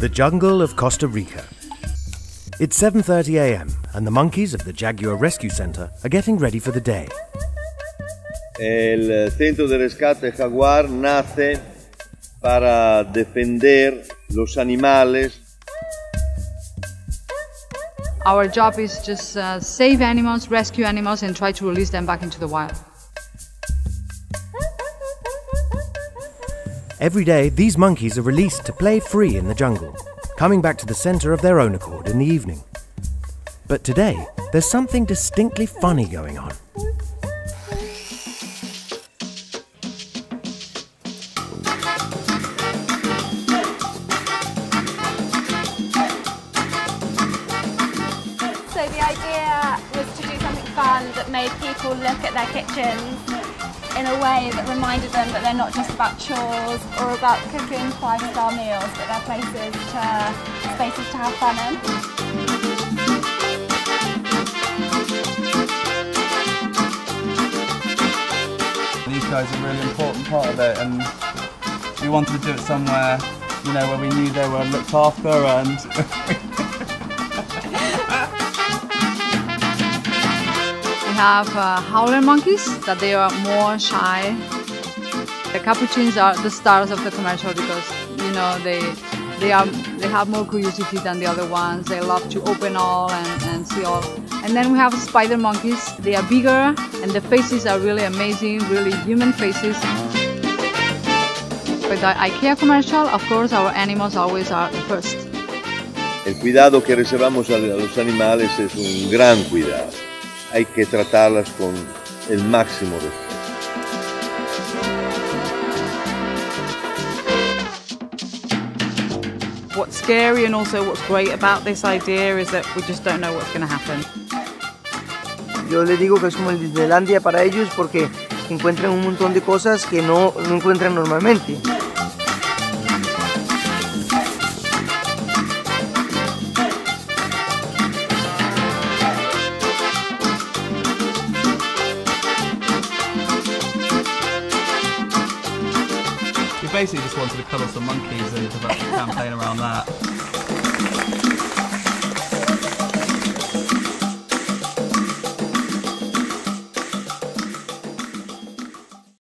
The jungle of Costa Rica. It's 7:30 a.m. and the monkeys of the Jaguar Rescue Center are getting ready for the day. El centro de rescate Jaguar nace para defender los animales. Our job is just save animals, rescue animals, and try to release them back into the wild. Every day, these monkeys are released to play free in the jungle, coming back to the center of their own accord in the evening. But today, there's something distinctly funny going on. So the idea was to do something fun that made people look at their kitchens in a way that reminded them that they're not just about chores or about cooking five-star meals, but they're spaces to have fun in. These guys are a really important part of it, and we wanted to do it somewhere, you know, where we knew they were looked after and We have howler monkeys, that they are more shy. The capuchins are the stars of the commercial because, you know, they have more curiosity than the other ones. They love to open all and see all. And then we have spider monkeys. They are bigger and the faces are really amazing, really human faces. With the IKEA commercial, of course, our animals always are the first. El cuidado que reservamos a los animales es un gran cuidado. Hay que tratarlas con el máximo respeto. What's scary and also what's great about this idea is that we just don't know what's going to happen. Yo les digo que es como el Disneylandia para ellos porque encuentran un montón de cosas que no encuentran normalmente. we basically just wanted to cuddle some monkeys and develop a campaign around that.